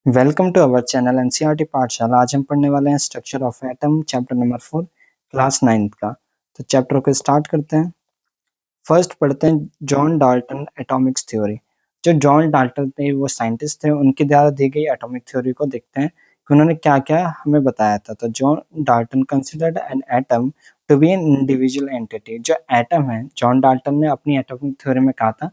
Welcome to our channel NCERT Pathshala. आज हम पढ़ने वाले हैं structure of atom, chapter number 4, class 9th का। तो चैप्टर को स्टार्ट करते हैं। फर्स्ट पढ़ते हैं जॉन डाल्टन एटॉमिक्स थ्योरी। जो जॉन डाल्टन थे वो साइंटिस्ट थे, उनके द्वारा दी गई एटॉमिक थ्योरी को देखते हैं कि उन्होंने क्या क्या हमें बताया था। तो John Dalton considered an atom to be an individual entity. जो एटम है, जॉन डाल्टन ने अपनी एटॉमिक थ्योरी में कहा था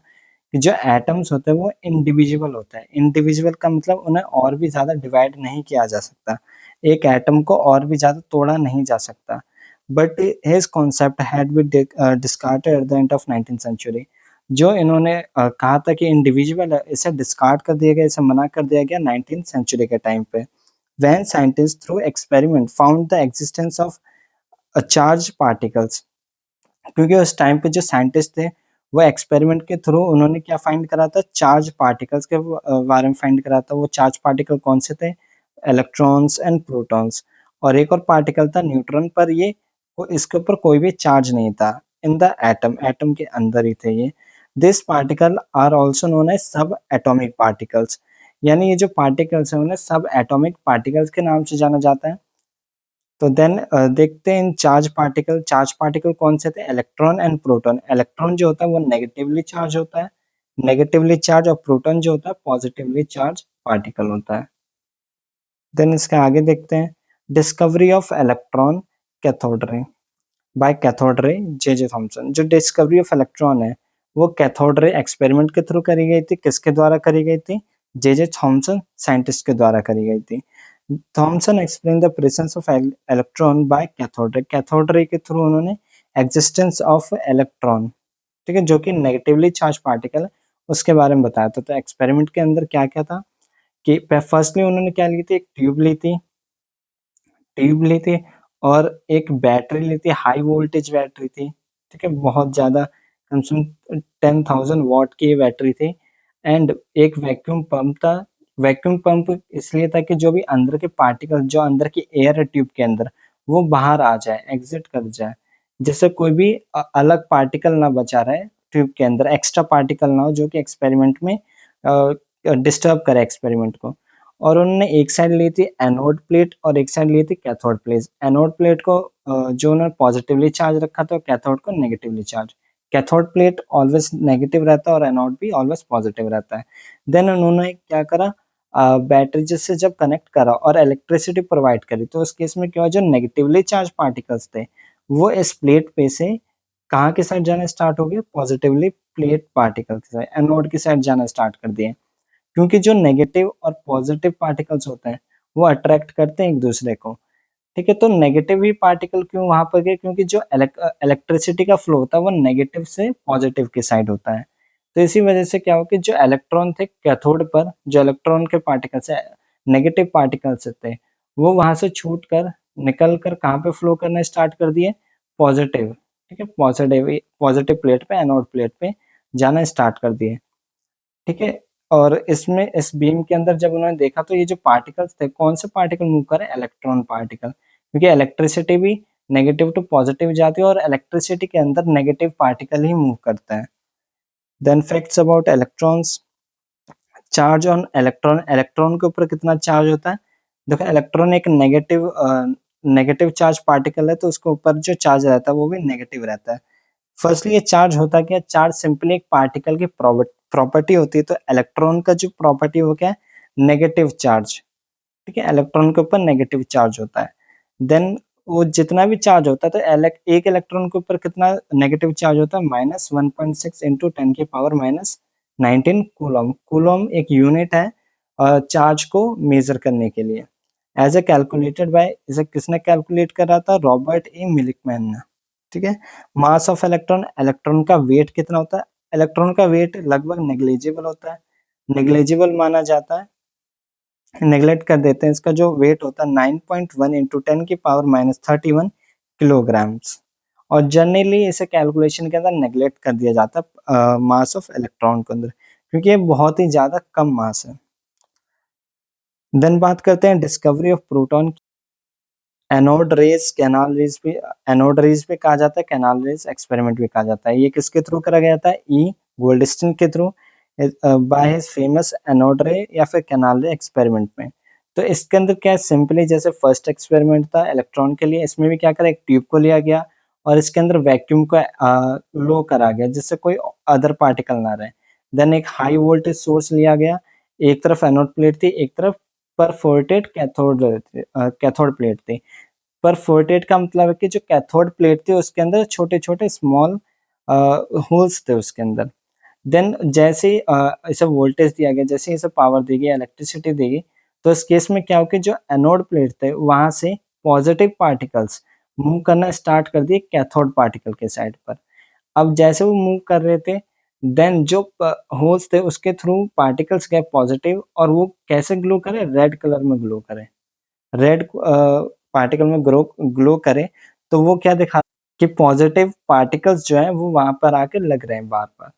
कि जो एटम्स होते हैं वो इंडिविजुअल होता है। इंडिविजुअल का मतलब उन्हें और भी ज़्यादा डिवाइड नहीं किया जा सकता। एक एटम को और भी ज़्यादा तोड़ा नहीं जा सकता। But his concept had been discarded at the end of 19th century. जो इन्होंने कहा था कि इंडिविजुअल है, इसे डिस्कार्ड कर दिया गया, इसे मना कर दिया गया 19th सेंचुरी के टाइम पे। When scientist through experiment found the existence of charge particles. क्योंकि उस टाइम पे जो साइंटिस्ट थे वो एक्सपेरिमेंट के थ्रू उन्होंने क्या फाइंड करा था, चार्ज पार्टिकल्स के बारे में फाइंड करा था। वो चार्ज पार्टिकल कौन से थे? Electrons and protons. और एक और पार्टिकल था न्यूट्रॉन, पर ये इसके ऊपर कोई भी चार्ज नहीं था। इन द एटम, एटम के अंदर ही थे ये। This particle are also known as subatomic particles. यानी ये जो पार्टिकल्स हैं उन्हें सब एटॉमिक पार्टिकल्स के नाम से जाना जाता है। तो देन देखते हैं in charge particle. Charge particle कौन से थे? Electron and proton. इलेक्ट्रॉन जो होता है वो नेगेटिवली चार्ज होता है, नेगेटिवली चार्ज, और प्रोटॉन जो होता है पॉजिटिवली चार्ज पार्टिकल होता है। देन इसके आगे देखते हैं discovery of electron cathode ray by cathode ray J Thomson. जो डिस्कवरी ऑफ इलेक्ट्रॉन है वो कैथोड रे एक्सपेरिमेंट के थ्रू करी गई थी। किसके द्वारा करी गई थी? जे थॉमसन साइंटिस्ट के द्वारा करी गई थी। Thomson explain the presence of electron by cathode ray. Cathode ray के थ्रू उन्होंने एग्जिस्टेंस ऑफ इलेक्ट्रॉन, ठीक है, जो कि नेगेटिवली चार्ज पार्टिकल है, उसके बारे में बताया था। तो एक्सपेरिमेंट के अंदर क्या क्या था कि फर्स्टली उन्होंने क्या ली थी, एक ट्यूब ली थी और एक बैटरी ली थी, हाई वोल्टेज बैटरी थी, ठीक है, बहुत ज़्यादा, कम से कम 10,000 वॉट की बैटरी थी। एंड एक वैक्यूम पंप था। वैक्यूम पंप इसलिए था कि जो भी अंदर के पार्टिकल, जो अंदर की एयर है ट्यूब के अंदर, वो बाहर आ जाए, एग्जिट कर जाए, जिससे कोई भी अलग पार्टिकल ना बचा रहे ट्यूब के अंदर, एक्स्ट्रा पार्टिकल ना हो जो कि एक्सपेरिमेंट में डिस्टर्ब करे एक्सपेरिमेंट को। और उन्होंने एक साइड ली थी एनोड प्लेट और एक साइड ली थी कैथोड प्लेट। एनोड प्लेट को जो उन्होंने पॉजिटिवली चार्ज रखा था, कैथोड को negatively charge. Cathode plate always negative रहता है और एनोड भी ऑलवेज पॉजिटिव रहता है। देन उन्होंने क्या करा, बैटरी से जब कनेक्ट करा और इलेक्ट्रिसिटी प्रोवाइड करी, तो उस केस में क्या हुआ, जो नेगेटिवली चार्ज पार्टिकल्स थे वो इस प्लेट पे से कहाँ के साइड जाना स्टार्ट हो गए? पॉजिटिवली प्लेट पार्टिकल के साइड, एनोड की साइड जाना स्टार्ट कर दिए। क्योंकि जो नेगेटिव और पॉजिटिव पार्टिकल्स होते हैं वो अट्रैक्ट करते हैं एक दूसरे को, ठीक है। तो नेगेटिव ही पार्टिकल क्यों वहां पर गए? क्योंकि जो इलेक्ट्रिसिटी का फ्लो होता है वो नेगेटिव से पॉजिटिव की साइड होता है। तो इसी वजह से क्या हो कि जो इलेक्ट्रॉन थे कैथोड पर, जो इलेक्ट्रॉन के पार्टिकल्स है, नेगेटिव पार्टिकल्स थे, वो वहां से छूट कर निकल कर कहाँ पे फ्लो करना स्टार्ट कर दिए? पॉजिटिव, ठीक है, पॉजिटिव पॉजिटिव प्लेट पे, एनोड प्लेट पे जाना स्टार्ट कर दिए, ठीक है। और इसमें इस बीम के अंदर जब उन्होंने देखा तो ये जो पार्टिकल्स थे, कौन से पार्टिकल मूव कर रहे हैं? Electron particle. क्योंकि इलेक्ट्रिसिटी भी नेगेटिव टू पॉजिटिव जाती है और इलेक्ट्रिसिटी के अंदर नेगेटिव पार्टिकल ही मूव करते हैं। Then facts about electrons. Charge on electron, electron के ऊपर कितना चार्ज होता है? देखो, इलेक्ट्रॉन एक नेगेटिव चार्ज पार्टिकल है, तो उसके ऊपर जो चार्ज रहता है वो भी नेगेटिव रहता है। फर्स्टली ये चार्ज होता क्या? चार्ज सिंपली एक पार्टिकल की प्रॉपर्टी होती है। तो इलेक्ट्रॉन का जो प्रॉपर्टी वो क्या है? नेगेटिव चार्ज, ठीक है, इलेक्ट्रॉन के ऊपर नेगेटिव चार्ज होता है। देन वो जितना भी चार्ज होता है, तो एक इलेक्ट्रॉन के ऊपर कितना नेगेटिव चार्ज होता है? -1.6 इंटू 10⁻⁹ कूलम। कूलम एक यूनिट है चार्ज को मेजर करने के लिए। एज ए कैलकुलेटेड बाय, इसे किसने कैलकुलेट करा था? रॉबर्ट ए मिलिकमैन ने, ठीक है। मास ऑफ इलेक्ट्रॉन, इलेक्ट्रॉन का वेट कितना होता है? इलेक्ट्रॉन का वेट लगभग नेग्लिजिबल होता है, नेग्लिजिबल माना जाता है, नेग्लेक्ट कर देते हैं। इसका जो वेट होता है 9.1 इंटू 10⁻31 किलोग्राम्स। और जनरली इसे कैलकुलेशन के अंदर नेग्लेक्ट कर दिया जाता है मास ऑफ इलेक्ट्रॉन के अंदर, क्योंकि ये बहुत ही ज्यादा कम मास है। देन बात करते हैं discovery of proton. Anode rays, canal raise भी, एनोड रेज भी कहा जाता है, कैनाल रेज एक्सपेरिमेंट भी कहा जाता है। ये किसके थ्रू करा गया था? ई गोल्डस्टीन के through. By his famous anode रे या फिर कैनाल रे एक्सपेरिमेंट में। तो इसके अंदर क्या है, सिंपली जैसे फर्स्ट एक्सपेरिमेंट था इलेक्ट्रॉन के लिए, इसमें भी क्या करा, एक ट्यूब को लिया गया और इसके अंदर वैक्यूम को लो करा गया जिससे कोई अदर पार्टिकल ना रहे। देन एक हाई वोल्टेज सोर्स लिया गया, एक तरफ एनोड प्लेट थी, एक तरफ परफोरेटेड कैथोड प्लेट थी। परफोरेटेड का मतलब है कि जो कैथोड प्लेट थी उसके अंदर छोटे छोटे स्मॉल होल्स थे उसके अंदर। देन जैसे ही इसे वोल्टेज दिया गया, जैसे ही इसे पावर दी गई, इलेक्ट्रिसिटी दी गई, तो इस केस में क्या हो कि जो एनोड प्लेट थे वहां से पॉजिटिव पार्टिकल्स मूव करना स्टार्ट कर दिए कैथोड पार्टिकल के साइड पर। अब जैसे वो मूव कर रहे थे, देन जो होल्स थे उसके थ्रू पार्टिकल्स गए पॉजिटिव, और वो कैसे ग्लो करे, रेड कलर में ग्लो करे। रेड पार्टिकल में ग्लो करे तो वो क्या दिखा कि पॉजिटिव पार्टिकल्स जो है वो वहां पर आके लग रहे हैं बार बार।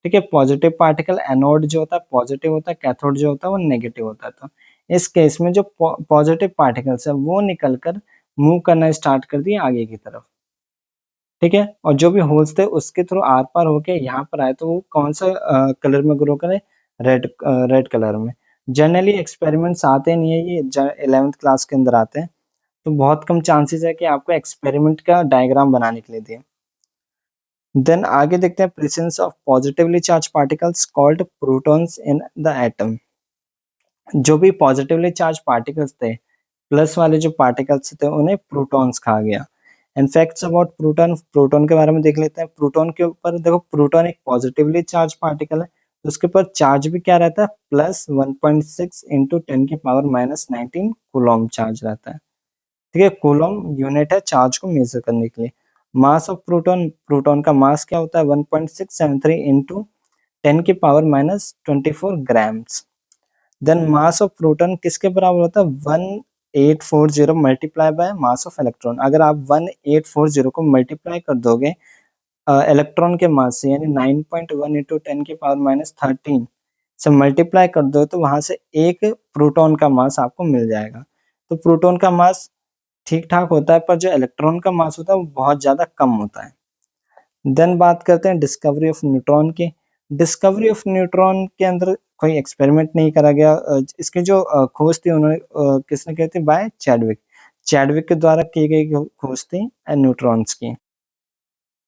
ठीक है, पॉजिटिव पार्टिकल एनोड जो होता है पॉजिटिव होता है, कैथोड जो होता है वो नेगेटिव होता है। तो इस केस में जो पॉजिटिव पार्टिकल्स है वो निकलकर मूव करना स्टार्ट कर दिए आगे की तरफ। ठीक है, और जो भी होल्स थे उसके थ्रू आर पार होके यहाँ पर आए, तो वो कौन सा कलर में ग्रो करे, रेड कलर में। जनरली एक्सपेरिमेंट्स आते नहीं है, ये 11th क्लास के अंदर आते हैं, तो बहुत कम चांसेस है कि आपको एक्सपेरिमेंट का डायग्राम बनाने के लिए दिए। देन आगे देखते हैं presence of positively charge particles called protons in the atom. जो भी पॉजिटिवली चार्ज पार्टिकल्स थे, प्लस वाले जो पार्टिकल्स थे उन्हें प्रोटॉन्स कहा गया। इनफैक्ट्स अबाउट प्रोटॉन, प्रोटॉन के बारे में देख लेते हैं। प्रोटॉन के ऊपर देखो, प्रोटॉन एक पॉजिटिवली चार्ज पार्टिकल है, तो उसके ऊपर चार्ज भी क्या रहता है, प्लस 1.6 इंटू 10⁻⁻19 कूलॉम चार्ज रहता है। ठीक है, कूलॉम यूनिट है चार्ज को मेजर करने के लिए। मास ऑफ प्रोटॉन, प्रोटॉन का मास क्या होता है, 1.673 into 10⁻24 grams. Then mass of proton किसके बराबर होता है, 1840 multiply by mass of electron. अगर आप 1840 को मल्टीप्लाई कर दोगे इलेक्ट्रॉन के मास से, यानी 9.1 इंटू 10⁻13 से मल्टीप्लाई कर दो, तो वहां से एक प्रोटॉन का मास आपको मिल जाएगा। तो प्रोटॉन का मास ठीक ठाक होता है, पर जो इलेक्ट्रॉन का मास होता है वो बहुत ज्यादा कम होता है। देन बात करते हैं डिस्कवरी ऑफ न्यूट्रॉन की। डिस्कवरी ऑफ न्यूट्रॉन के अंदर कोई एक्सपेरिमेंट नहीं करा गया। इसकी जो खोज थी उन्होंने किसने की थी, बाय चैडविक। चैडविक के द्वारा की गई खोज थी न्यूट्रॉन्स की।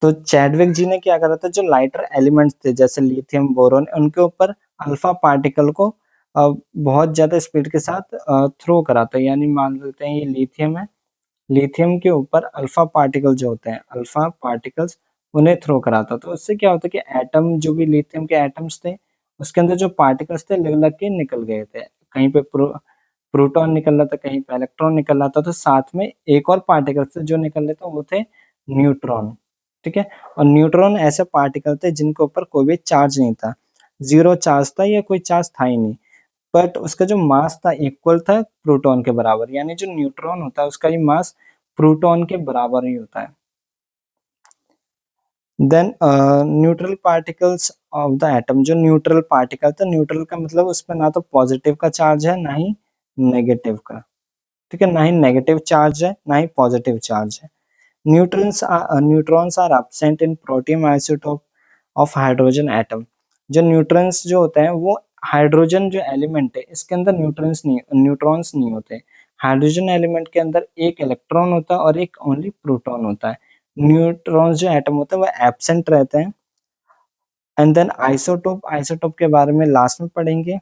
तो चैडविक जी ने क्या करा था, जो लाइटर एलिमेंट्स थे जैसे लिथियम, बोरोन, उनके ऊपर अल्फा पार्टिकल को बहुत ज्यादा स्पीड के साथ थ्रो करा था। यानी मान लेते हैं ये लिथियम है, लिथियम के ऊपर अल्फा पार्टिकल जो होते हैं, अल्फा पार्टिकल्स उन्हें थ्रो कराता। तो उससे क्या होता है कि एटम, जो भी लिथियम के एटम्स थे उसके अंदर जो पार्टिकल्स थे लग लग के निकल गए थे। कहीं पे प्रोटॉन निकल रहा था, कहीं पे इलेक्ट्रॉन निकल रहा था, तो साथ में एक और पार्टिकल थे जो निकल रहे थे, वो थे न्यूट्रॉन। ठीक है, और न्यूट्रॉन ऐसे पार्टिकल थे जिनके ऊपर कोई भी चार्ज नहीं था, जीरो चार्ज था या कोई चार्ज था ही नहीं, बट उसका जो मास था इक्वल था प्रोटॉन के बराबर। यानी जो न्यूट्रॉन होता है उसका ही मास प्रोटॉन के बराबर ही होता है। Then neutral particles of the atom, जो न्यूट्रल पार्टिकल था, न्यूट्रल का मतलब उसमें ना तो पॉजिटिव का चार्ज है ना ही नेगेटिव का। ठीक है, ना ही नेगेटिव चार्ज है ना ही पॉजिटिव चार्ज है। Neutrons are absent in protium isotope of hydrogen atom. जो न्यूट्रॉन्स जो होते हैं वो हाइड्रोजन जो एलिमेंट है इसके अंदर न्यूट्रॉन्स नहीं होते। हाइड्रोजन एलिमेंट के अंदर एक इलेक्ट्रॉन होता है और एक ओनली प्रोटॉन होता है। न्यूट्रॉन्स जो एटम होता है वो एब्सेंट रहते हैं। एंड देन आइसोटोप, आइसोटोप के बारे में लास्ट में पढ़ेंगे।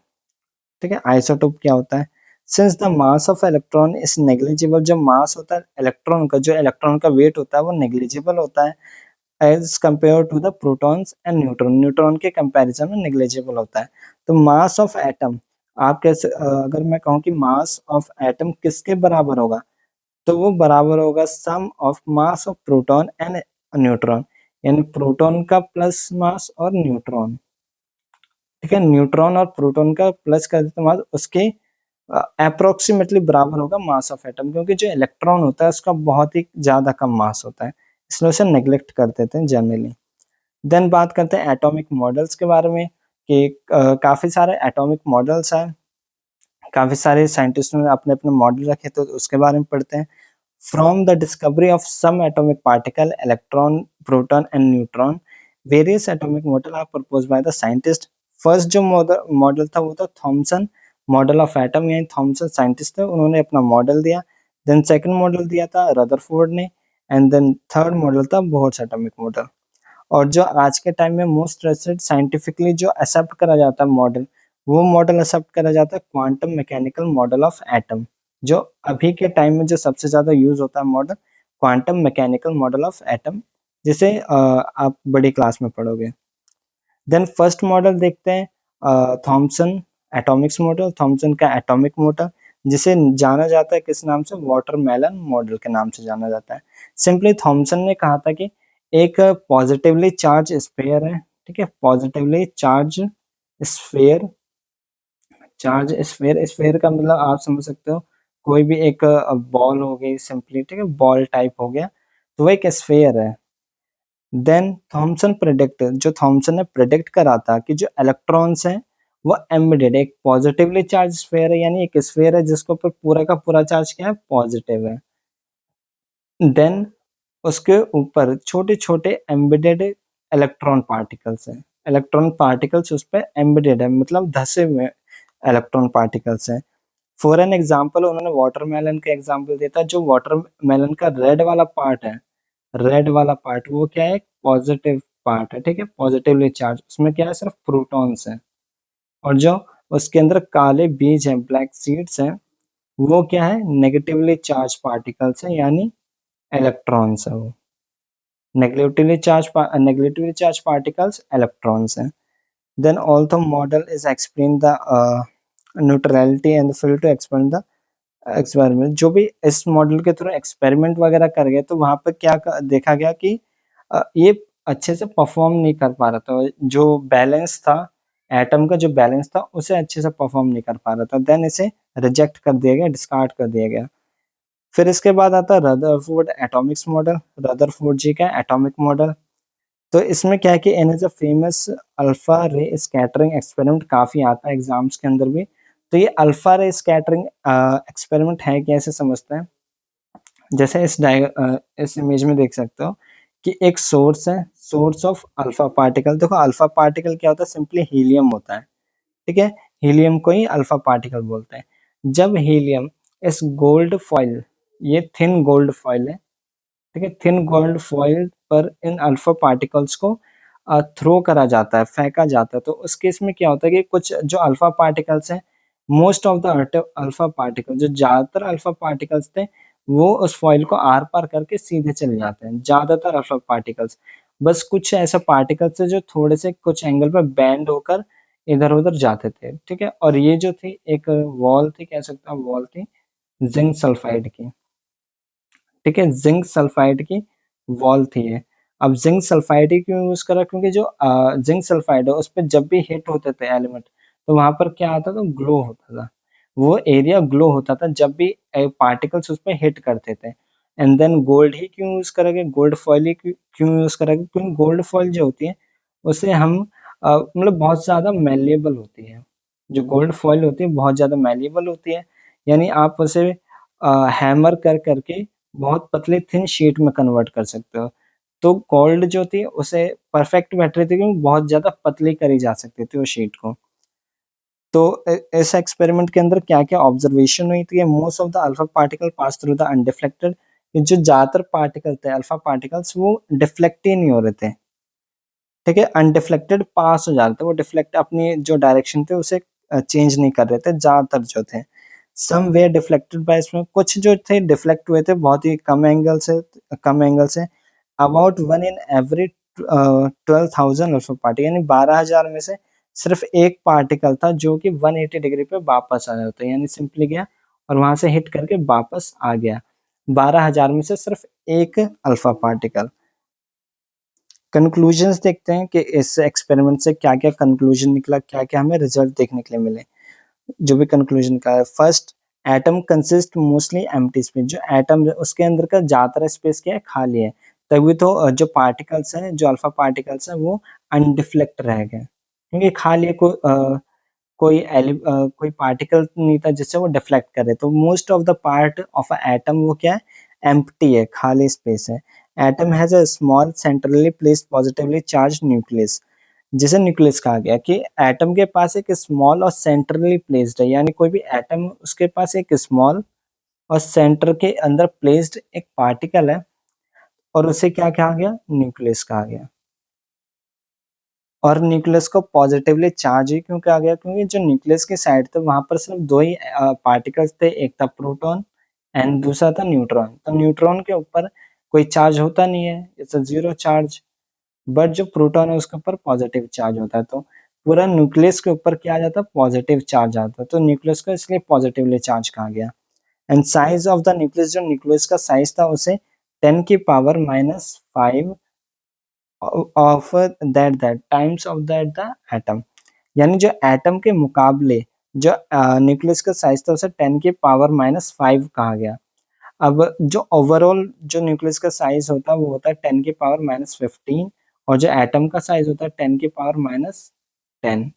ठीक है, आइसोटोप क्या होता है, since the mass of electron is negligible. जो मास होता है इलेक्ट्रॉन का, जो इलेक्ट्रॉन का वेट होता है वो नेग्लिजिबल होता है as compare to the protons and neutron. Neutron के कंपैरिजन में नेग्लिजिबल होता है। तो मास ऑफ एटम, आप कैसे अगर मैं कहूँ कि मास ऑफ एटम किसके बराबर होगा, तो वो बराबर होगा sum of mass of proton and neutron. यानी प्रोटॉन का प्लस मास और न्यूट्रॉन। ठीक है, न्यूट्रॉन और प्रोटॉन का प्लस कर देते मास, उसके अप्रोक्सीमेटली बराबर होगा मास ऑफ एटम, क्योंकि जो इलेक्ट्रॉन होता है उसका बहुत ही ज्यादा कम मास होता है, इसलिए उसे नेग्लेक्ट कर देते हैं जनरली। देन बात करते हैं एटॉमिक मॉडल्स के बारे में कि काफी सारे एटॉमिक मॉडल्स हैं, काफी सारे साइंटिस्टों ने अपने अपने मॉडल रखे, तो उसके बारे में पढ़ते हैं। From the discovery of some atomic particle, electron, proton and neutron, various atomic model are proposed by the scientist first जो मॉडल मॉडल था वो था थॉमसन मॉडल ऑफ एटम, यानी थॉमसन साइंटिस्ट थे, उन्होंने अपना मॉडल दिया। देन सेकंड मॉडल दिया था रदरफोर्ड ने, एंड देन थर्ड मॉडल था बोह्रट्ज एटॉमिक मॉडल। और जो आज के टाइम में मोस्ट ट्रस्टेड साइंटिफिकली जो एक्सेप्ट करा जाता है मॉडल, वो मॉडल एक्सेप्ट करा जाता है quantum mechanical model of atom. जो अभी के टाइम में जो सबसे ज्यादा यूज होता है model, quantum mechanical model of atom, जिसे आप बड़ी क्लास में पढ़ोगे। देन फर्स्ट मॉडल देखते हैं थॉमसन एटॉमिक्स मॉडल, थॉमसन का एटॉमिक मॉडल, जिसे जाना जाता है किस नाम से, वाटरमेलन मॉडल के नाम से जाना जाता है। सिंपली थॉमसन ने कहा था कि एक पॉजिटिवली चार्ज स्फीयर है, ठीक है, positively sphere charge sphere, sphere का मतलब आप समझ सकते हो, कोई भी एक बॉल हो गई सिंपली, ठीक है, बॉल टाइप हो गया, तो वो एक स्फीयर है। देन थॉमसन प्रेडिक्ट, जो थॉमसन ने प्रेडिक्ट करा था कि जो इलेक्ट्रॉन्स हैं वो एम्बेडेड एक पॉजिटिवली चार्ज स्फीयर है, यानी एक स्फीयर है जिसके ऊपर पूरा का पूरा चार्ज क्या है, पॉजिटिव है। देन उसके ऊपर छोटे छोटे एम्बेडेड इलेक्ट्रॉन पार्टिकल्स हैं, इलेक्ट्रॉन पार्टिकल्स उस पर एम्बेडेड है, मतलब धसे हुए इलेक्ट्रॉन पार्टिकल्स हैं। फॉर एन एग्जाम्पल उन्होंने वाटरमेलन का एग्जाम्पल दिया था, जो वाटरमेलन का रेड वाला पार्ट है, रेड वाला पार्ट वो क्या है, पॉजिटिव पार्ट है, ठीक है, पॉजिटिवली चार्ज, उसमें क्या है, सिर्फ प्रोटॉन्स हैं। और जो उसके अंदर काले बीज हैं, ब्लैक सीड्स हैं, वो क्या है, नेगेटिवली चार्ज पार्टिकल्स हैं, यानी इलेक्ट्रॉन्स है वो, नेगेटिवली चार्ज पार्टिकल्स इलेक्ट्रॉन्स हैं। Then although model is explain the neutrality and failed to explain the experiment. जो भी इस मॉडल के थ्रू एक्सपेरिमेंट वगैरह कर गए, तो वहां पर क्या देखा गया कि ये अच्छे से परफॉर्म नहीं कर पा रहा था, जो बैलेंस था एटम का, जो बैलेंस था उसे अच्छे से परफॉर्म नहीं कर पा रहा था, देन इसे रिजेक्ट कर दिया गया, डिस्कार्ड कर दिया गया। फिर इसके बाद आता है Rutherford atomics model, Rutherford ji का एटॉमिक मॉडल। तो इसमें क्या है कि in as a famous alpha ray scattering experiment, काफी आता है एग्जाम्स के अंदर भी। तो ये अल्फा रे स्कैटरिंग एक्सपेरिमेंट है, कैसे समझते हैं, जैसे इस इमेज में देख सकते हो कि एक सोर्स है, सोर्स ऑफ अल्फा पार्टिकल। देखो अल्फा पार्टिकल क्या होता है, सिंपली हीलियम होता है, ठीक है, हीलियम को ही अल्फा पार्टिकल बोलते हैं। जब हीलियम इस गोल्ड फॉइल, ये थिन गोल्ड फॉइल है, ठीक है, थिन गोल्ड फॉइल पर इन अल्फा पार्टिकल्स को थ्रो करा जाता है, फेंका जाता है, तो उस केस में क्या होता है कि कुछ जो अल्फा पार्टिकल्स हैं, most of the alpha particle, जो ज्यादातर अल्फा पार्टिकल्स थे, वो उस फॉइल को आर पार करके सीधे चले जाते हैं, ज्यादातर अल्फा पार्टिकल्स। बस कुछ ऐसा पार्टिकल्स है जो थोड़े से कुछ एंगल पर बैंड होकर इधर उधर जाते थे, ठीक है। और ये जो थी एक वॉल थी, कह सकते हैं वॉल थी जिंक सल्फाइड की, ठीक है, जिंक सल्फाइड की वॉल थी ये। अब जिंक सल्फाइड ही क्यों यूज करा, क्योंकि जो जिंक सल्फाइड है उस पर जब भी हिट होते थे एलिमेंट, तो वहां पर क्या आता था, ग्लो होता था, वो एरिया ग्लो होता था जब भी पार्टिकल्स उस पर हिट करते थे। एंड देन गोल्ड ही क्यों यूज करेंगे, गोल्ड फॉइल ही क्यों यूज करेंगे, क्योंकि गोल्ड फॉइल जो होती है उसे हम मतलब बहुत ज्यादा मैलिएबल होती है, जो गोल्ड फॉइल होती है बहुत ज्यादा मैलिएबल होती है, यानी आप उसे हैमर कर करके बहुत पतली थिन शीट में कन्वर्ट कर सकते हो। तो गोल्ड जो थी उसे परफेक्ट बैटरी थी, क्योंकि बहुत ज्यादा पतली करी जा सकती थी उस शीट को। तो इस एक्सपेरिमेंट के अंदर क्या क्या ऑब्जर्वेशन हुई थी, most of the alpha particle pass through the undeflected, जो ज्यादातर पार्टिकल थे अल्फा पार्टिकल्स वो डिफ्लेक्ट ही नहीं हो रहे थे, ठीक है, अनडिफ्लेक्टेड पास हो जा रहे थे, वो डिफ्लेक्ट अपनी जो डायरेक्शन थे उसे चेंज नहीं कर रहे थे ज्यादातर जो थे। सम वे डिफ्लेक्टेड बाय, इसमें कुछ जो थे डिफ्लेक्ट हुए थे बहुत ही कम एंगल से, about one in every 12,000 alpha particle, यानी 12,000 में से सिर्फ एक पार्टिकल था जो कि 180 डिग्री पे वापस आ जाता है, यानी सिंपली गया और वहां से हिट करके वापस आ गया, 12,000 में से सिर्फ एक अल्फा पार्टिकल। कंक्लूजन्स देखते हैं कि इस एक्सपेरिमेंट से क्या क्या कंक्लूजन निकला, क्या क्या हमें रिजल्ट देखने के लिए मिले। जो भी कंक्लूजन का है, first, atom consist mostly empty space, जो एटम उसके अंदर का ज्यादातर स्पेस क्या है, खाली है, तभी तो जो पार्टिकल्स हैं, जो अल्फा पार्टिकल्स हैं वो अनडिफ्लेक्ट रह गए, क्योंकि खाली है, कोई पार्टिकल नहीं था जिससे वो डिफ्लेक्ट करे, तो most of the part of a atom वो क्या है, एम्प्टी है, खाली स्पेस है। Atom has a small centrally placed positively charge nucleus, जिसे न्यूक्लियस कहा गया कि एटम के पास एक स्मॉल और सेंट्रली प्लेस्ड है, यानी कोई भी एटम उसके पास एक स्मॉल और सेंटर के अंदर प्लेस्ड एक पार्टिकल है और उसे क्या कहा गया, न्यूक्लियस कहा गया। और न्यूक्लियस को पॉजिटिवली चार्ज ही क्यों कहा गया, क्योंकि जो न्यूक्लियस की साइड थे वहां पर सिर्फ दो ही पार्टिकल्स थे, एक था प्रोटॉन एंड दूसरा था न्यूट्रॉन। तो न्यूट्रॉन के ऊपर कोई चार्ज होता नहीं है, it's a zero charge, but जो प्रोटॉन है उसके ऊपर पॉजिटिव चार्ज होता है। तो पूरा न्यूक्लियस के ऊपर क्या आ जाता है, पॉजिटिव चार्ज आता है, तो न्यूक्लियस को इसलिए पॉजिटिवली चार्ज कहा गया। And size of the nucleus, जो न्यूक्लियस का साइज था उसे 10⁻⁵ of that times of that the atom, यानी जो एटम के मुकाबले जो न्यूक्लियस का साइज था उसे 10⁻⁵ कहा गया। अब जो ओवरऑल जो न्यूक्लियस का साइज होता है वो होता है 10⁻⁻15, और जो एटम का साइज होता है 10⁻10।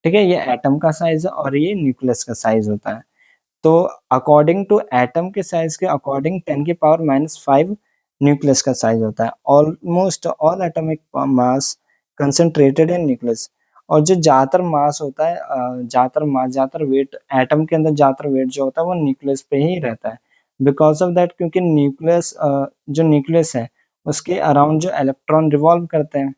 ठीक है, ये एटम का साइज है और ये न्यूक्लियस का साइज होता है। तो अकॉर्डिंग टू एटम के साइज के अकॉर्डिंग 10⁻⁵ न्यूक्लियस का साइज होता है। Almost all atomic mass concentrated इन न्यूक्लियस। और जो ज्यादातर मास होता है, ज्यादातर वेट एटम के अंदर, ज्यादातर वेट जो होता है वो न्यूक्लियस पे ही रहता है। बिकॉज ऑफ दैट, क्योंकि न्यूक्लियस जो न्यूक्लियस है उसके अराउंड जो इलेक्ट्रॉन रिवॉल्व करते हैं।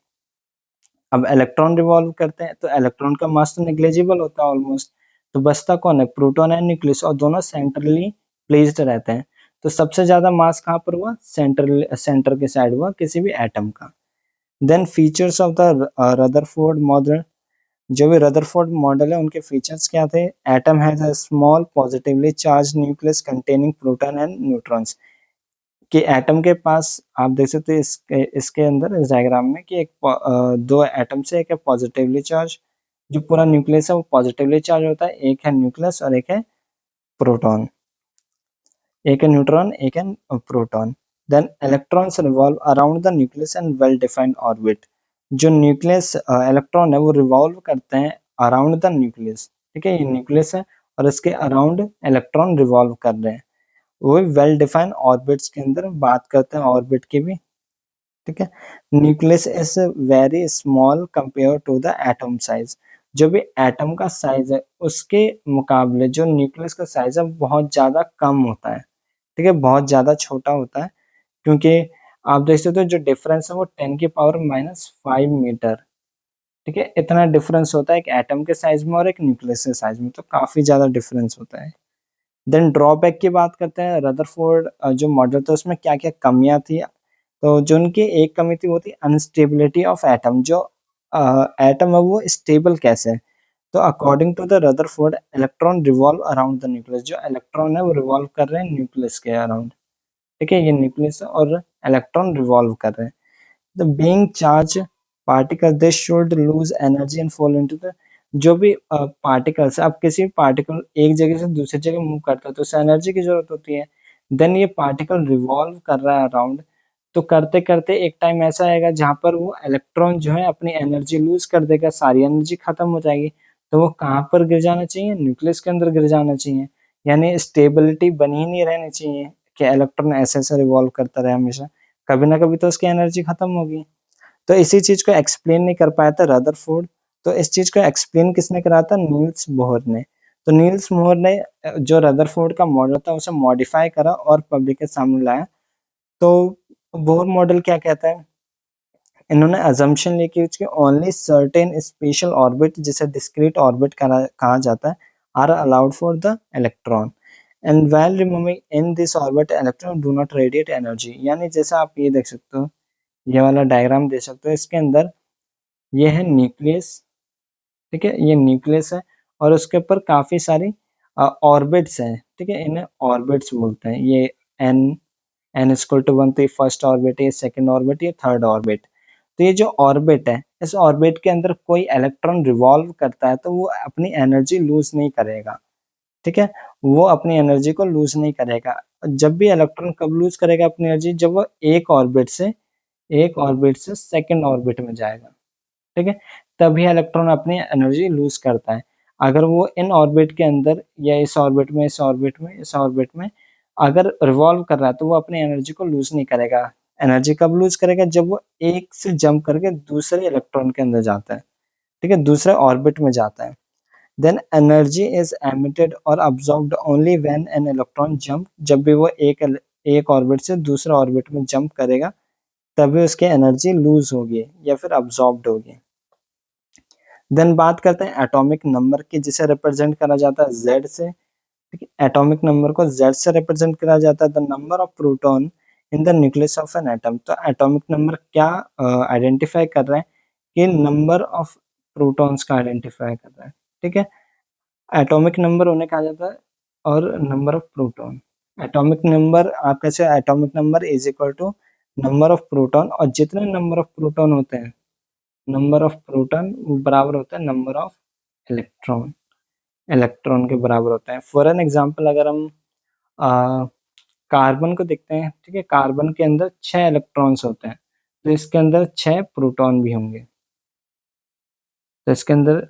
अब इलेक्ट्रॉन रिवॉल्व करते हैं तो इलेक्ट्रॉन का मास तो नेग्लिजिबल होता है ऑलमोस्ट, तो बचता कौन है, प्रोटॉन एंड न्यूक्लियस, और दोनों सेंट्रली प्लेस्ड रहते हैं। तो सबसे ज्यादा मास कहाँ पर हुआ, सेंटर के साइड हुआ किसी भी एटम का। Then features of the Rutherford model, जो भी रदरफोर्ड मॉडल है उनके फीचर्स क्या थे, atom has a small positively charge nucleus containing proton and neutrons, कि एटम के पास आप देख सकते हैं इसके अंदर इस डायग्राम में कि दो एटम से, एक है पॉजिटिवली चार्ज, जो पूरा न्यूक्लियस है वो पॉजिटिवली चार्ज होता है, एक है न्यूक्लियस और एक है प्रोटॉन, एक है न्यूट्रॉन एक है proton. Then electrons revolve around the nucleus and well defined orbit, जो न्यूक्लियस इलेक्ट्रॉन है वो रिवॉल्व करते हैं अराउंड द न्यूक्लियस। ठीक है, ये न्यूक्लियस है और इसके अराउंड इलेक्ट्रॉन रिवॉल्व कर रहे हैं। वो वेल डिफाइंड ऑर्बिट्स के अंदर बात करते हैं ऑर्बिट की भी। ठीक है, nucleus is very small compare to the atom size, जो भी एटम का साइज है उसके मुकाबले जो न्यूक्लियस का साइज है बहुत ज्यादा कम होता है। ठीक है, बहुत ज्यादा छोटा होता है, क्योंकि आप देख सकते हो जो डिफरेंस है वो 10⁻⁵मीटर। ठीक है, इतना डिफरेंस होता है एक एटम के साइज में और एक न्यूक्लियस के साइज में, तो काफी ज्यादा डिफरेंस होता है। देन ड्रॉबैक की बात करते हैं, रदरफोर्ड जो मॉडल था उसमें क्या क्या कमियां थी। तो जो उनकी एक कमी थी वो थी अनस्टेबिलिटी ऑफ एटम, जो एटम है वो स्टेबल कैसे है। तो according to the Rutherford, electron revolve around the nucleus, जो इलेक्ट्रॉन है वो रिवॉल्व कर रहे हैं न्यूक्लियस के अराउंड। ठीक है, ये न्यूक्लियस है और इलेक्ट्रॉन रिवॉल्व कर रहे हैं। The being charge particle they should lose energy and fall into the, जो भी पार्टिकल्स, अब किसी पार्टिकल एक जगह से दूसरी जगह मूव करता है तो उसे एनर्जी की जरूरत होती है। देन ये पार्टिकल रिवॉल्व कर रहा है अराउंड, तो करते करते एक टाइम ऐसा आएगा जहां पर वो इलेक्ट्रॉन जो है अपनी एनर्जी लूज कर देगा, सारी एनर्जी खत्म हो जाएगी। तो वो कहाँ पर गिर जाना चाहिए, न्यूक्लियस के अंदर गिर जाना चाहिए। यानी स्टेबिलिटी बनी ही नहीं रहनी चाहिए कि इलेक्ट्रॉन ऐसे ऐसे रिवॉल्व करता रहे हमेशा, कभी ना कभी तो उसकी एनर्जी खत्म होगी। तो इसी चीज को एक्सप्लेन नहीं कर पाया था रदरफोर्ड। तो इस चीज को एक्सप्लेन किसने करा था, नील्स बोहर ने। तो नील्स बोहर ने जो रदरफोर्ड का मॉडल था उसे मॉडिफाई करा और पब्लिक के सामने लाया। तो बोहर मॉडल क्या कहता है, इन्होंने अजम्पशन ली कि उसके ओनली सर्टेन स्पेशल ऑर्बिट, जिसे डिस्क्रीट ऑर्बिट कहा जाता है, are allowed for the electron and while removing in this orbit electron do not radiate energy. यानी जैसा आप ये देख सकते हो, ये वाला डायग्राम देख सकते हो, इसके अंदर ये है न्यूक्लियस। ठीक है, ये न्यूक्लियस है और उसके ऊपर काफी सारी ऑर्बिट्स हैं। ठीक है, इन्हें ऑर्बिट्स बोलते हैं। ये एन एन इक्वल टू 1, तो ये फर्स्ट ऑर्बिट, ये सेकंड ऑर्बिट, ये थर्ड ऑर्बिट। तो ये जो ऑर्बिट है, इस ऑर्बिट के अंदर कोई इलेक्ट्रॉन रिवॉल्व करता है तो वो अपनी एनर्जी लूज नहीं करेगा। ठीक है, वो अपनी एनर्जी को लूज नहीं करेगा। जब भी इलेक्ट्रॉन कब लूज करेगा अपनी एनर्जी, जब वो एक ऑर्बिट से सेकंड ऑर्बिट में जाएगा। ठीक है, तभी इलेक्ट्रॉन अपनी एनर्जी लूज करता है। अगर वो इन ऑर्बिट के अंदर या इस ऑर्बिट में अगर रिवॉल्व कर रहा है तो वो अपनी एनर्जी को लूज नहीं करेगा। एनर्जी कब लूज करेगा? जब वो एक से जंप करके दूसरे इलेक्ट्रॉन के अंदर जाता है, ठीक है, दूसरे ऑर्बिट में जाता है। देन एनर्जी इज एमिटेड और absorbed only when an electron jump, जब भी वो एक ऑर्बिट से दूसरे ऑर्बिट में जंप करेगा तभी उसकी एनर्जी लूज होगी या फिर अब्सॉर्ब्ड होगी। देन बात करते हैं एटॉमिक नंबर की, जिसे रिप्रेजेंट करा जाता है Z से। ठीक है, एटॉमिक नंबर को Z से रिप्रेजेंट करा जाता है, the number of proton in the nucleus of an atom. तो एटॉमिक नंबर क्या आइडेंटिफाई कर रहे हैं? कि नंबर ऑफ प्रोटॉन्स का आइडेंटिफाई कर रहा है। ठीक है, एटॉमिक नंबर उन्हें कहा जाता है, और number of proton, atomic number आप कैसे, atomic number is equal to number of proton, और जितने नंबर ऑफ प्रोटॉन होते हैं, नंबर ऑफ प्रोटॉन बराबर होता है नंबर ऑफ इलेक्ट्रॉन, इलेक्ट्रॉन के बराबर होता है। फॉर एन एग्जांपल अगर हम कार्बन को देखते हैं, ठीक है, कार्बन के अंदर 6 इलेक्ट्रॉन्स होते हैं, तो इसके अंदर 6 प्रोटॉन भी होंगे, तो इसके अंदर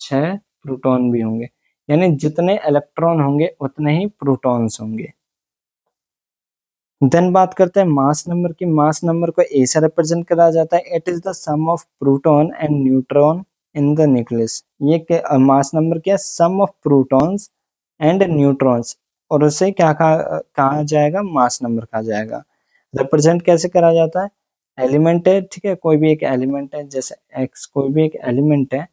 6 प्रोटॉन भी होंगे, यानी जितने इलेक्ट्रॉन होंगे उतने ही प्रोटॉन्स होंगे। देन बात करते हैं मास नंबर की। मास नंबर को ए से रिप्रेजेंट करा जाता है, it is the sum of proton and neutron in the nucleus. ये मास नंबर क्या है? Sum of protons and neutrons, और उसे क्या कहा जाएगा? मास नंबर कहा जाएगा। रिप्रेजेंट कैसे करा जाता है? एलिमेंट है, ठीक है, कोई भी एक एलिमेंट है, जैसे एक्स कोई भी एक एलिमेंट है,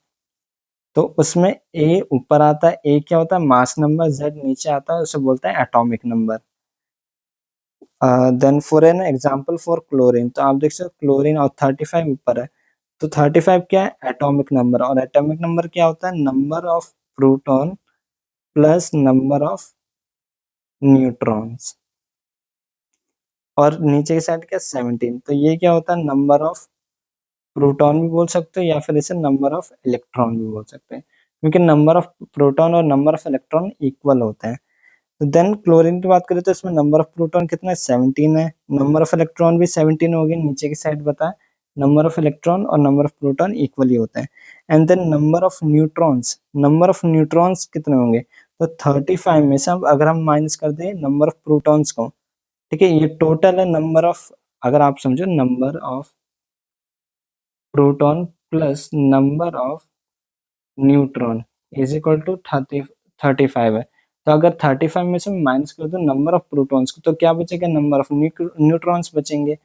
तो उसमें ए ऊपर आता है, ए क्या होता है? मास नंबर, जेड नीचे आता है, उसे बोलते हैं atomic number. Then for an example for chlorine, तो आप देख सकते हो क्लोरीन और 35 ऊपर है, तो 35 क्या है? एटॉमिक नंबर, और एटॉमिक नंबर क्या होता है? Number of proton plus number of neutrons, और नीचे की साइड क्या? 17, तो ये क्या होता है? नंबर ऑफ प्रोटॉन भी बोल सकते हो, या फिर इसे नंबर ऑफ इलेक्ट्रॉन भी बोल सकते हैं, क्योंकि नंबर ऑफ प्रोटॉन और नंबर ऑफ इलेक्ट्रॉन इक्वल होते हैं। तो देन क्लोरीन की बात करें तो इसमें नंबर ऑफ प्रोटॉन कितना है? 17 है, नंबर ऑफ इलेक्ट्रॉन भी 17 होगी, नीचे की साइड बताए नंबर ऑफ इलेक्ट्रॉन और नंबर ऑफ प्रोटॉन इक्वली होते हैं। And then number of neutrons, number of neutrons कितने होंगे? तो 35 में से अब अगर हम माइनस कर दें नंबर ऑफ प्रोटॉन्स को, ठीक है, ये टोटल है नंबर ऑफ, अगर आप समझो number of proton plus number of neutron is equal to 35 है। तो अगर 35 में से माइनस कर दो नंबर ऑफ प्रोटॉन्स को, तो क्या बचेगा? नंबर ऑफ न्यूट्रॉन्स बचेंगे।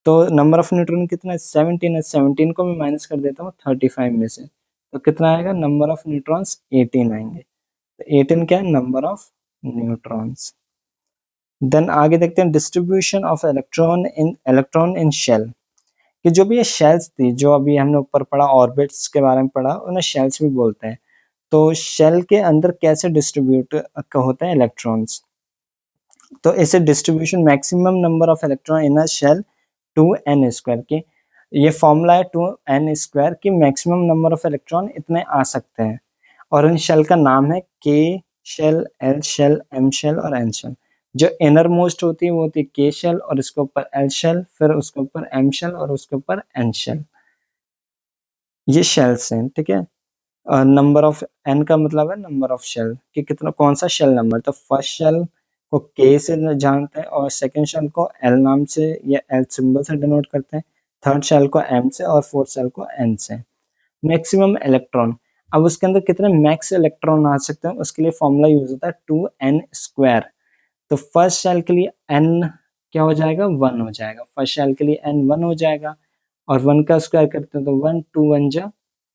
तो नंबर ऑफ न्यूट्रॉन कितना है? 17 है, 17 को मैं माइनस कर देता हूँ 35 में से, तो कितना आएगा? नंबर ऑफ न्यूट्रॉन्स 18 आएंगे। तो 18 क्या है? Number of neutrons. देन आगे देखते हैं distribution of electron in shell, कि जो भी ये शेल्स थी, जो अभी हमने ऊपर पढ़ा ऑर्बिट्स के बारे में पढ़ा, उन्हें शेल्स भी बोलते हैं। तो शेल के अंदर कैसे डिस्ट्रीब्यूट होते हैं इलेक्ट्रॉन्स? तो इसे distribution maximum number of electron in a shell 2n² की, ये फॉर्मूला है 2n² की, मैक्सिमम नंबर ऑफ इलेक्ट्रॉन इतने आ सकते हैं, और इन शेल का नाम है k shell, l shell, m shell और n शेल। जो इनर मोस्ट होती है वो होती है k शेल, और इसके ऊपर l शेल, फिर उसके ऊपर m शेल और उसके ऊपर n शेल, ये शेल्स हैं। ठीक है, नंबर ऑफ एन का मतलब है नंबर ऑफ शेल, कि कितना, कौन सा शेल नंबर। तो फर्स्ट शेल को के से जानते हैं, और सेकंड शेल को एल नाम से या एल सिंबल से डिनोट करते हैं, थर्ड शेल को एम से, और फोर्थ शेल को एन से। मैक्सिमम इलेक्ट्रॉन, अब उसके अंदर कितने मैक्स इलेक्ट्रॉन आ सकते हैं, उसके लिए फॉर्मूला यूज होता है 2n²। तो फर्स्ट शेल के लिए एन क्या हो जाएगा? 1 हो जाएगा, फर्स्ट शेल के लिए एन 1 हो जाएगा, और 1 का स्क्वायर करते हैं तो 1, 2 1 जा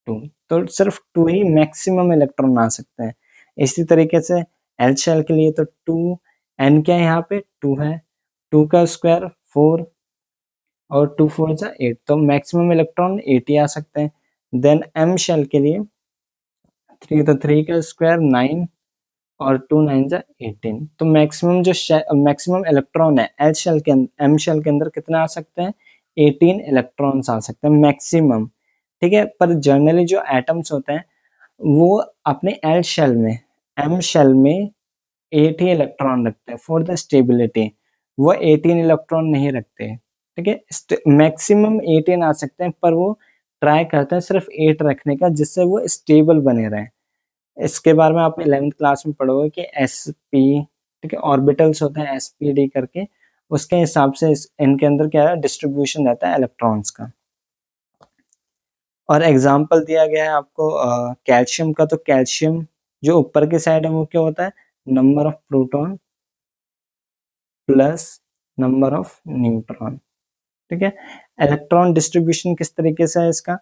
2, तो सिर्फ 2 ही मैक्सिमम इलेक्ट्रॉन आ सकते हैं। इसी तरीके से एल शेल के लिए तो 2, एन क्या है यहाँ पे? 2 है, 2 का स्क्वायर 4, और 2 4 जा 8, तो मैक्सिमम इलेक्ट्रॉन 8 ही आ सकते हैं। देन एम शेल के लिए 3, तो 3 का स्क्वायर 9, और 2 9 जा 18, तो मैक्सिमम जो मैक्सिमम इलेक्ट्रॉन है एल शेल के अंदर, एम शेल के अंदर कितने आ सकते हैं? 18 इलेक्ट्रॉन्स आ सकते हैं मैक्सिमम। ठीक है, पर जनरली जो एटम्स होते हैं वो अपने एल शेल में, एम शेल में 8 ही इलेक्ट्रॉन रखते हैं फॉर द स्टेबिलिटी, वो 18 इलेक्ट्रॉन नहीं रखते। ठीक है, मैक्सिमम 18 आ सकते हैं, पर वो ट्राई करते हैं सिर्फ 8 रखने का, जिससे वो स्टेबल बने रहें। इसके बारे में आप 11th क्लास में पढ़ोगे कि एस पी, ठीक है, ऑर्बिटल्स होते हैं एस पी डी करके, उसके हिसाब से इनके अंदर क्या है डिस्ट्रीब्यूशन रहता है इलेक्ट्रॉन्स का। और एग्जाम्पल दिया गया है आपको कैल्शियम का, तो कैल्शियम जो ऊपर की साइड है वो क्या होता है, number of proton plus number of neutron. ठीक है, इलेक्ट्रॉन डिस्ट्रीब्यूशन किस तरीके से है इसका,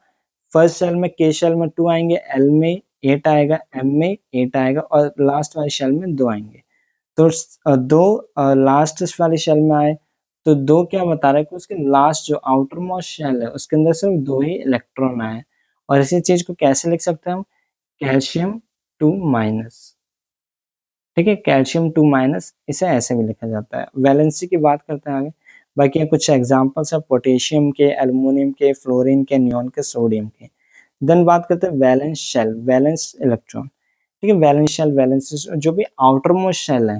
फर्स्ट शेल में के शेल में 2 आएंगे, एल में 8 आएगा, एम में 8 आएगा और लास्ट वाले शेल में 2 आएंगे। तो दो लास्ट वाली शेल में आए तो दो क्या बता रहा है कि उसके लास्ट जो आउटर मोस्ट शेल है उसके अंदर सिर्फ 2 ही इलेक्ट्रॉन आए। और इसी चीज को कैसे लिख सकते हैं हम, कैल्शियम 2 माइनस। ठीक है, कैल्शियम 2 माइनस, इसे ऐसे भी लिखा जाता है। वैलेंसी की बात करते हैं आगे, बाकी कुछ एग्जांपल्स है पोटेशियम के, एल्युमिनियम के, फ्लोरीन के, नियॉन के, सोडियम के। देन बात करते हैं वैलेंस शेल, वैलेंस इलेक्ट्रॉन। ठीक है, वैलेंस शेल, वैलेंस जो भी आउटर मोस्ट शेल है,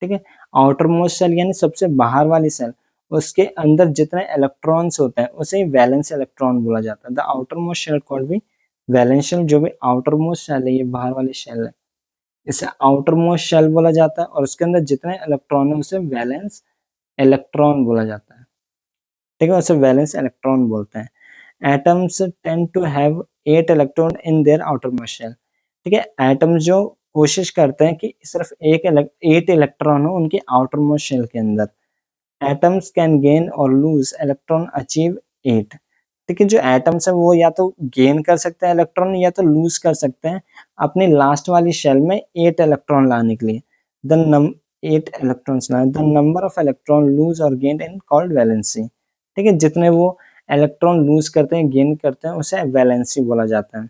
ठीक है, आउटर मोस्ट शेल यानी सबसे बाहर वाली शेल, उसके अंदर जितने इलेक्ट्रॉन्स होते हैं उसे वैलेंस इलेक्ट्रॉन बोला जाता है। The outermost shell called भी वैलेंस शेल, जो भी आउटर मोस्ट शेल है ये बाहर वाली शेल है, इसे आउटर मोस्ट शेल बोला जाता है और उसके अंदर जितने इलेक्ट्रॉन है उसे वैलेंस इलेक्ट्रॉन बोला जाता है। ठीक है, उसे वैलेंस इलेक्ट्रॉन बोलते हैं। Atoms tend to have 8 electron in their outermost shell. ठीक है, एटम जो कोशिश करते हैं कि सिर्फ 8 इलेक्ट्रॉन हो उनके आउटर मोस्ट शेल के अंदर। एटम्स कैन गेन और लूज इलेक्ट्रॉन अचीव 8। ठीक है, जो एटम्स है वो या तो गेन कर सकते हैं इलेक्ट्रॉन या तो लूज कर सकते हैं अपनी लास्ट वाली शेल में 8 इलेक्ट्रॉन लाने के लिए। द 8 इलेक्ट्रॉन्स लाए, the number of electron lose और गेन इन कॉल्ड वैलेंसी। ठीक है, जितने वो इलेक्ट्रॉन लूज करते हैं गेन करते हैं उसे वैलेंसी बोला जाता है।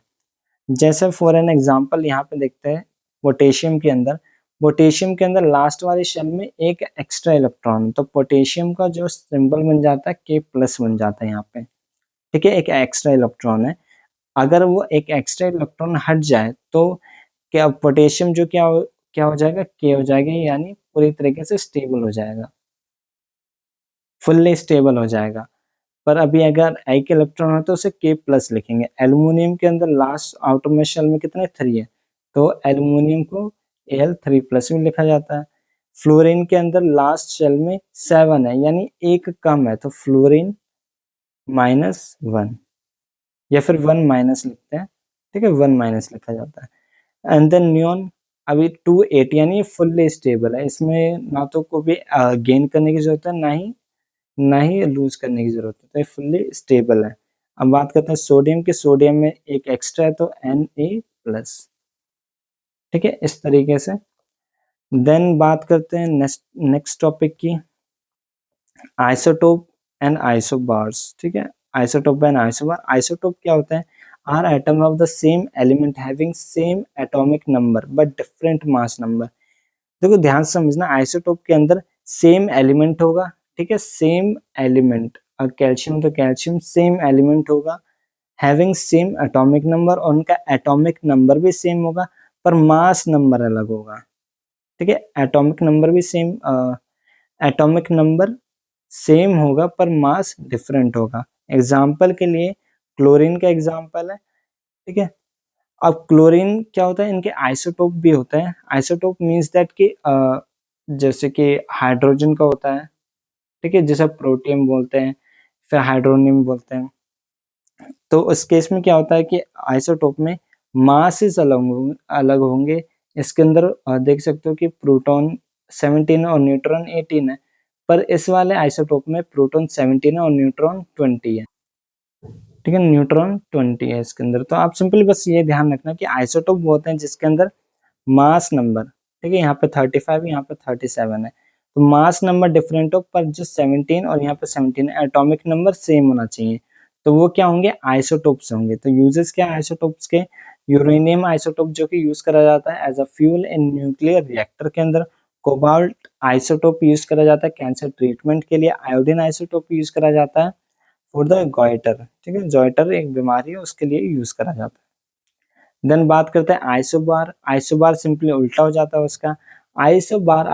जैसे फॉर एन एग्जांपल यहाँ पे देखते हैं पोटेशियम के अंदर, पोटेशियम के अंदर लास्ट वाली शेल में एक एक्स्ट्रा इलेक्ट्रॉन, तो पोटेशियम का जो सिंबल बन जाता है के प्लस बन जाता है यहाँ पे। ठीक है, एक एक्स्ट्रा इलेक्ट्रॉन है, अगर वो एक एक्स्ट्रा इलेक्ट्रॉन हट जाए तो क्या पोटेशियम जो क्या हो जाएगा, के हो जाएगा, यानी पूरी तरीके से स्टेबल हो जाएगा, फुल्ली स्टेबल हो जाएगा। पर अभी अगर एक इलेक्ट्रॉन है तो उसे के प्लस लिखेंगे। एल्युमिनियम के अंदर लास्ट आउटर में शेल में कितने 3 है, तो एल्युमिनियम को Al3 प्लस भी लिखा जाता है। फ्लोरीन के अंदर लास्ट शेल में 7 है यानी एक कम है, तो फ्लोरीन -1 या फिर 1 माइनस लिखते हैं। ठीक है, 1 माइनस लिखा जाता है। एंड देन नियॉन अभी 280 यानी फुल्ली स्टेबल है, इसमें ना तो को भी गेन करने की जरूरत है ना ही लूज करने की जरूरत है, तो ये फुल्ली स्टेबल है। अब बात करते हैं सोडियम की, सोडियम में एक एक्स्ट्रा है तो Na+। ठीक है, इस तरीके से। देन बात करते हैं नेक्स्ट टॉपिक की, आइसोटोप एंड आइसोबार्स। ठीक है, आइसोटोप एंड आइसोबार। आइसोटोप क्या होता है, are atom of the same element having same atomic number but different mass number. देखो ध्यान से समझना, आइसोटोप के अंदर सेम एलिमेंट होगा। ठीक है, सेम एलिमेंट, और कैल्शियम तो कैल्शियम सेम एलिमेंट होगा, हैविंग सेम एटॉमिक नंबर, और उनका एटॉमिक नंबर भी सेम होगा पर मास नंबर अलग होगा। ठीक है, एटॉमिक नंबर भी सेम, एटॉमिक नंबर सेम होगा पर मास डिफरेंट होगा। एग्जाम्पल के लिए क्लोरीन का एग्जाम्पल है। ठीक है, अब क्लोरीन क्या होता है, इनके आइसोटोप भी होता है। आइसोटोप मीन्स दैट कि जैसे कि हाइड्रोजन का होता है, ठीक है, जिसे प्रोटियम बोलते हैं, फिर हाइड्रोनियम बोलते हैं। तो उस केस में क्या होता है कि आइसोटोप में मासेस अलग होंगे। इसके अंदर देख सकते हो कि प्रोटॉन 17 और न्यूट्रॉन 18 है, पर इस वाले आइसोटोप में प्रोटॉन 17 है और न्यूट्रॉन 20 है। ठीक है, न्यूट्रॉन 20 है इसके अंदर। तो आप सिंपली बस ये ध्यान रखना कि आइसोटोप वो होते हैं जिसके अंदर मास नंबर, ठीक है, यहाँ पे 35 यहाँ पे 37 है, तो मास नंबर डिफरेंट हो पर जो 17 और यहाँ पे 17 एटॉमिक नंबर सेम होना चाहिए, तो वो क्या होंगे, आइसोटोप्स होंगे। तो यूजेस क्या है आइसोटोप्स के, यूरेनियम आइसोटोप जो कि यूज करा जाता है as a fuel in nuclear reactor के अंदर, कोबाल्ट आइसोटोप यूज करा जाता है कैंसर ट्रीटमेंट के लिए, आयोडीन आइसोटोप यूज करा जाता है फॉर द गॉइटर। ठीक है, जॉइटर एक बीमारी है उसके लिए यूज करा जाता है। देन बात करते हैं आइसोबार। आइसोबार सिंपली उल्टा हो जाता है उसका। Isobar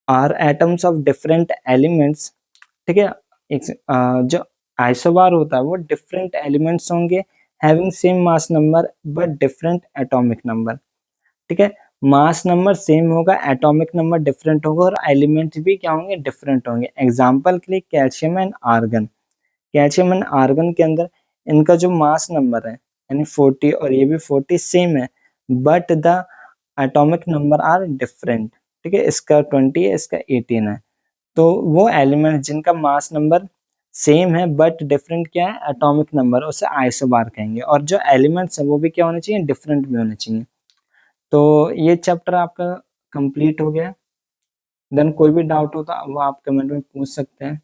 are atoms of different elements. ठीक है, जो आइसोबार होता है वो डिफरेंट एलिमेंट्स होंगे having same mass number but different atomic number. ठीक है, मास नंबर सेम होगा, एटॉमिक नंबर डिफरेंट होगा और एलिमेंट्स भी क्या होंगे, डिफरेंट होंगे। एग्जाम्पल के लिए calcium and argon, calcium and argon के अंदर इनका जो मास नंबर है यानी 40 और ये भी 40 सेम है, but the atomic number are different. ठीक है, इसका 20 है, इसका 18 है। तो वो एलिमेंट जिनका मास नंबर सेम है बट डिफरेंट क्या है, एटॉमिक नंबर, उसे आइसोबार कहेंगे। और जो एलिमेंट्स है वो भी क्या होने चाहिए, डिफरेंट भी होने चाहिए। तो ये चैप्टर आपका कंप्लीट हो गया। देन कोई भी डाउट हो तो वो आप कमेंट में पूछ सकते हैं।